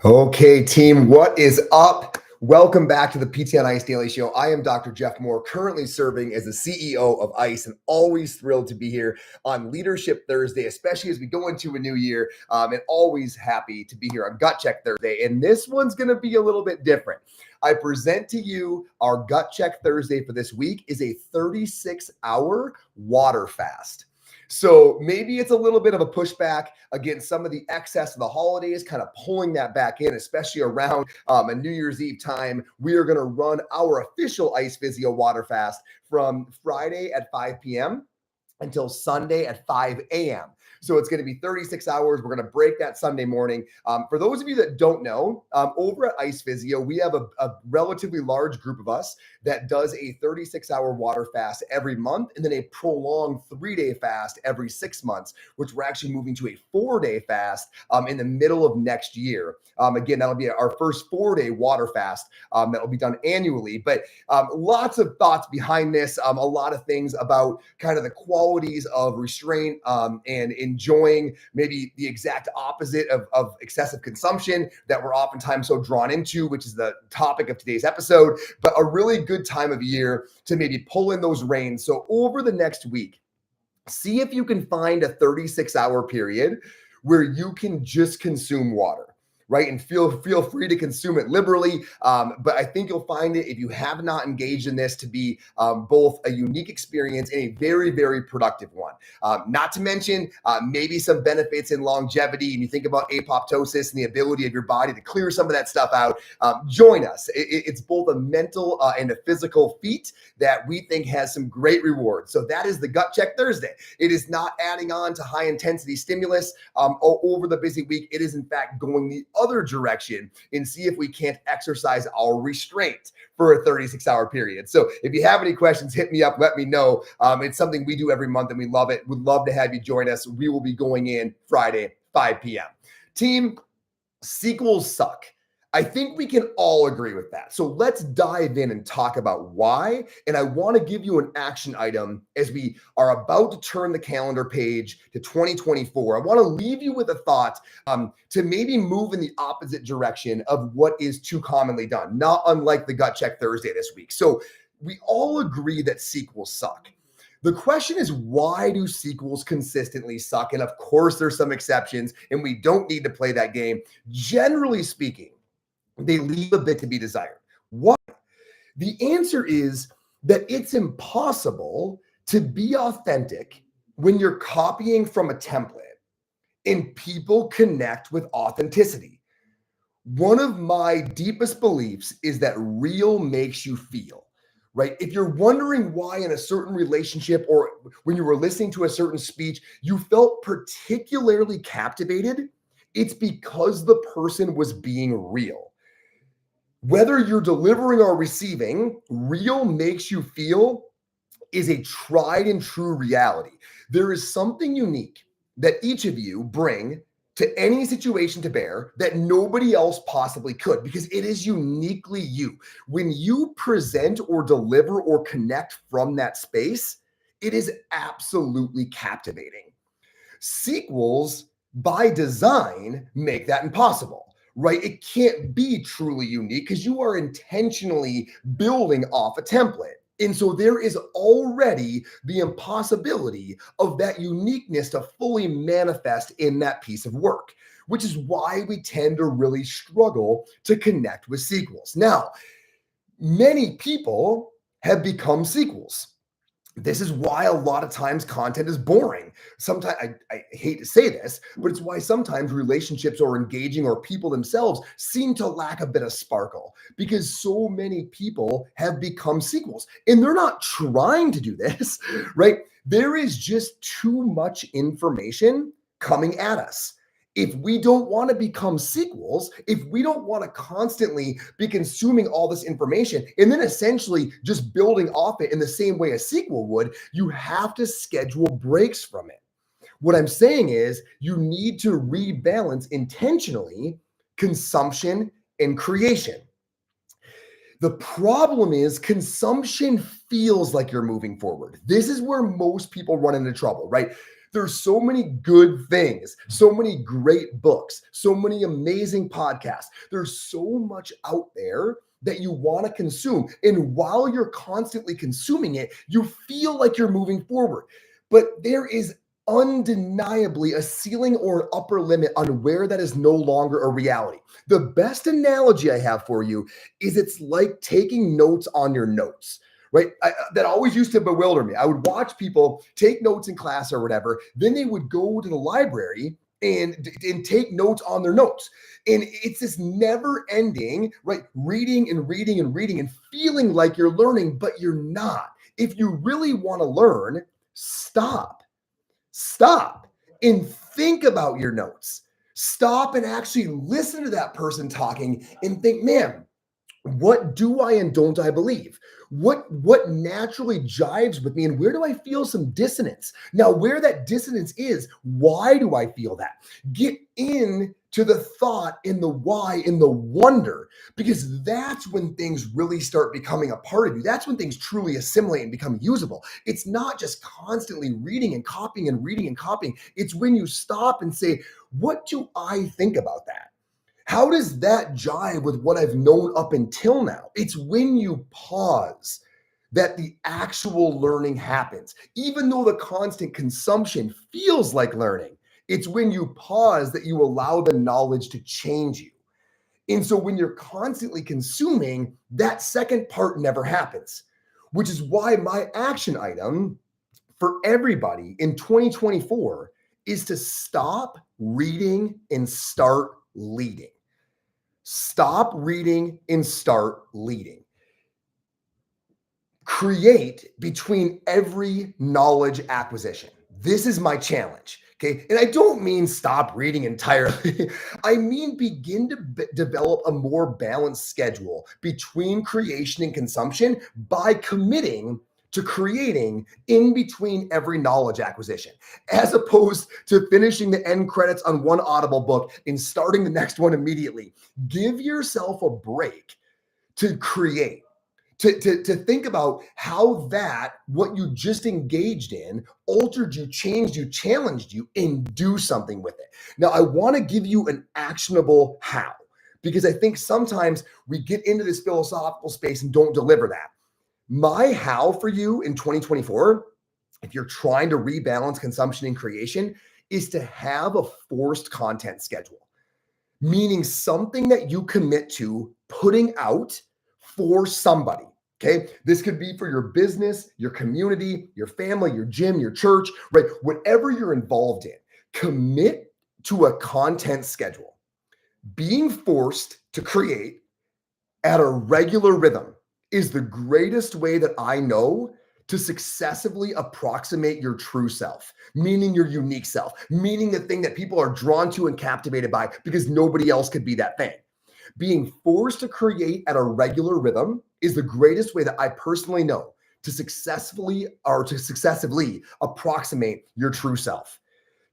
Okay, team, what is up? Welcome back to the PT on Ice Daily Show. I am Dr. Jeff Moore, currently serving as the CEO of ICE, and always thrilled to be here on Leadership Thursday, especially as we go into a new year, and always happy to be here on Gut Check Thursday. And this one's going to be a little bit different. I present to you our Gut Check Thursday for this week is a 36-hour water fast. So maybe it's a little bit of a pushback against some of the excess of the holidays, kind of pulling that back in, especially around a New Year's Eve time. We are going to run our official Ice Physio Water Fast from Friday at 5 p.m. until Sunday at 5 a.m. So it's going to be 36 hours. We're going to break that Sunday morning. For those of you that don't know, over at Ice Physio, we have a relatively large group of us that does a 36-hour water fast every month, and then a prolonged 3-day fast every 6 months, which we're actually moving to a 4-day fast in the middle of next year. Again, that'll be our first 4-day water fast that will be done annually. But lots of thoughts behind this, a lot of things about kind of the qualities of restraint and enjoying maybe the exact opposite of excessive consumption that we're oftentimes so drawn into, which is the topic of today's episode, but a really good time of year to maybe pull in those reins. So over the next week, see if you can find a 36-hour period where you can just consume water. Right. And feel free to consume it liberally. But I think you'll find it, if you have not engaged in this, to be both a unique experience and a very, very productive one. Not to mention maybe some benefits in longevity. And you think about apoptosis and the ability of your body to clear some of that stuff out. Join us. It's both a mental and a physical feat that we think has some great rewards. So that is the Gut Check Thursday. It is not adding on to high intensity stimulus over the busy week. It is in fact going the other direction and see if we can't exercise our restraint for a 36-hour period. So if you have any questions, hit me up, let me know. It's something we do every month and we love it. Would love to have you join us. We will be going in Friday, 5 p.m. Team, sequels suck. I think we can all agree with that. So let's dive in and talk about why. And I want to give you an action item as we are about to turn the calendar page to 2024. I want to leave you with a thought to maybe move in the opposite direction of what is too commonly done, not unlike the Gut Check Thursday this week. So we all agree that sequels suck. The question is, why do sequels consistently suck? And of course, there's some exceptions, and we don't need to play that game. Generally speaking, they leave a bit to be desired. Why? The answer is that it's impossible to be authentic when you're copying from a template and people connect with authenticity. One of my deepest beliefs is that real makes you feel, right? If you're wondering why in a certain relationship or when you were listening to a certain speech, you felt particularly captivated, it's because the person was being real. Whether you're delivering or receiving, real makes you feel is a tried and true reality. There is something unique that each of you bring to any situation to bear that nobody else possibly could, because it is uniquely you. When you present or deliver or connect from that space, it is absolutely captivating. Sequels, by design, make that impossible. Right? It can't be truly unique because you are intentionally building off a template. And so there is already the impossibility of that uniqueness to fully manifest in that piece of work, which is why we tend to really struggle to connect with sequels. Now, many people have become sequels. This is why a lot of times content is boring. Sometimes, I hate to say this, but it's why sometimes relationships or engaging or people themselves seem to lack a bit of sparkle, because so many people have become sequels and they're not trying to do this, right? There is just too much information coming at us. If we don't want to become sequels, if we don't want to constantly be consuming all this information and then essentially just building off it in the same way a sequel would, you have to schedule breaks from it. What I'm saying is you need to rebalance intentionally consumption and creation. The problem is consumption feels like you're moving forward. This is where most people run into trouble, right? There's so many good things, so many great books, so many amazing podcasts. There's so much out there that you want to consume. And while you're constantly consuming it, you feel like you're moving forward. But there is undeniably a ceiling or an upper limit on where that is no longer a reality. The best analogy I have for you is it's like taking notes on your notes, right? That always used to bewilder me. I would watch people take notes in class or whatever. Then they would go to the library and take notes on their notes. And it's this never ending, right? Reading and reading and reading and feeling like you're learning, but you're not. If you really want to learn, stop and think about your notes. Stop and actually listen to that person talking and think, man, what do I and don't I believe? What naturally jives with me, and where do I feel some dissonance? Now, where that dissonance is, why do I feel that? Get into the thought and the why and the wonder, because that's when things really start becoming a part of you. That's when things truly assimilate and become usable. It's not just constantly reading and copying and reading and copying. It's when you stop and say, what do I think about that? How does that jive with what I've known up until now? It's when you pause that the actual learning happens. Even though the constant consumption feels like learning, it's when you pause that you allow the knowledge to change you. And so when you're constantly consuming, that second part never happens, which is why my action item for everybody in 2024 is to stop reading and start leading. Stop reading and start leading. Create between every knowledge acquisition. This is my challenge. Okay. And I don't mean stop reading entirely. I mean, begin to develop a more balanced schedule between creation and consumption by committing to creating in between every knowledge acquisition, as opposed to finishing the end credits on one Audible book and starting the next one immediately. Give yourself a break to create, to think about how that, what you just engaged in, altered you, changed you, challenged you, and do something with it. Now, I want to give you an actionable how, because I think sometimes we get into this philosophical space and don't deliver that. My how for you in 2024, if you're trying to rebalance consumption and creation, is to have a forced content schedule, meaning something that you commit to putting out for somebody. Okay. This could be for your business, your community, your family, your gym, your church, right? Whatever you're involved in, commit to a content schedule. Being forced to create at a regular rhythm is the greatest way that I know to successfully approximate your true self, meaning your unique self, meaning the thing that people are drawn to and captivated by because nobody else could be that thing. Being forced to create at a regular rhythm is the greatest way that I personally know to successfully approximate your true self.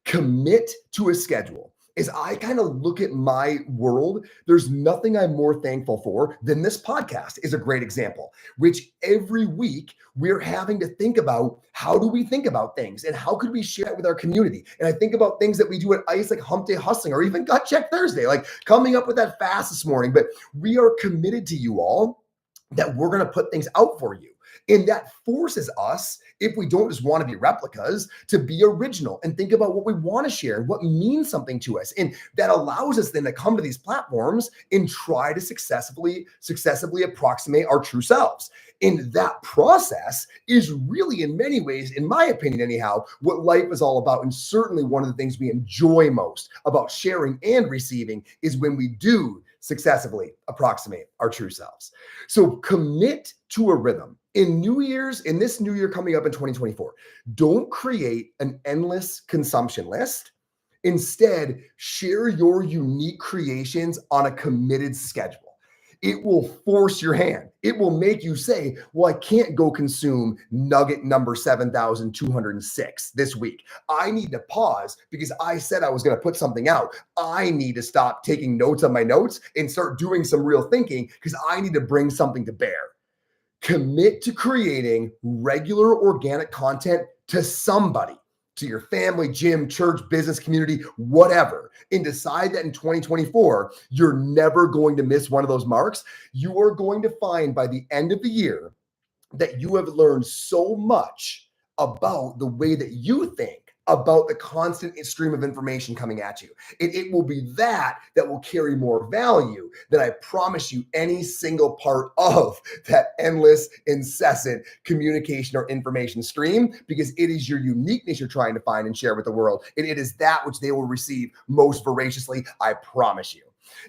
Commit to a schedule. As I kind of look at my world, there's nothing I'm more thankful for than this podcast is a great example, which every week we're having to think about how do we think about things and how could we share it with our community. And I think about things that we do at ICE, like Hump Day Hustling or even Gut Check Thursday, like coming up with that fast this morning. But we are committed to you all that we're going to put things out for you. And that forces us, if we don't just want to be replicas, to be original and think about what we want to share and what means something to us. And that allows us then to come to these platforms and try to successfully approximate our true selves. And that process is really, in many ways, in my opinion anyhow, what life is all about. And certainly one of the things we enjoy most about sharing and receiving is when we do successively approximate our true selves. So commit to a rhythm. In this new year coming up in 2024, don't create an endless consumption list. Instead, share your unique creations on a committed schedule. It will force your hand. It will make you say, well, I can't go consume nugget number 7,206 this week. I need to pause because I said I was going to put something out. I need to stop taking notes on my notes and start doing some real thinking because I need to bring something to bear. Commit to creating regular organic content to somebody, to your family, gym, church, business, community, whatever, and decide that in 2024, you're never going to miss one of those marks, you are going to find by the end of the year that you have learned so much about the way that you think about the constant stream of information coming at you. It will be that will carry more value than, I promise you, any single part of that endless, incessant communication or information stream, because it is your uniqueness you're trying to find and share with the world. And it is that which they will receive most voraciously, I promise you.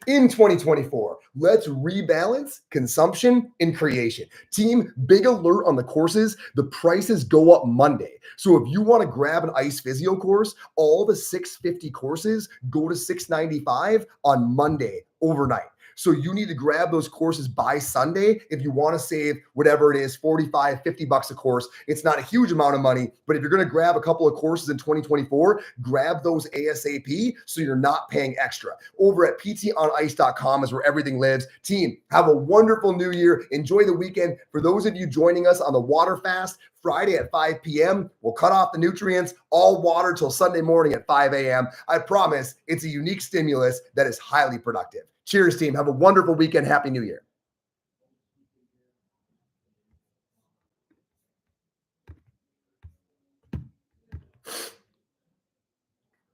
In 2024, let's rebalance consumption and creation. Team, big alert on the courses. The prices go up Monday. So if you want to grab an ICE Physio course, all the $650 courses go to $695 on Monday overnight. So you need to grab those courses by Sunday if you want to save whatever it is, $45, $50 a course. It's not a huge amount of money, but if you're going to grab a couple of courses in 2024, grab those ASAP so you're not paying extra. Over at ptonice.com is where everything lives. Team, have a wonderful new year. Enjoy the weekend. For those of you joining us on the water fast, Friday at 5 p.m., we'll cut off the nutrients, all water till Sunday morning at 5 a.m. I promise it's a unique stimulus that is highly productive. Cheers, team. Have a wonderful weekend. Happy New Year.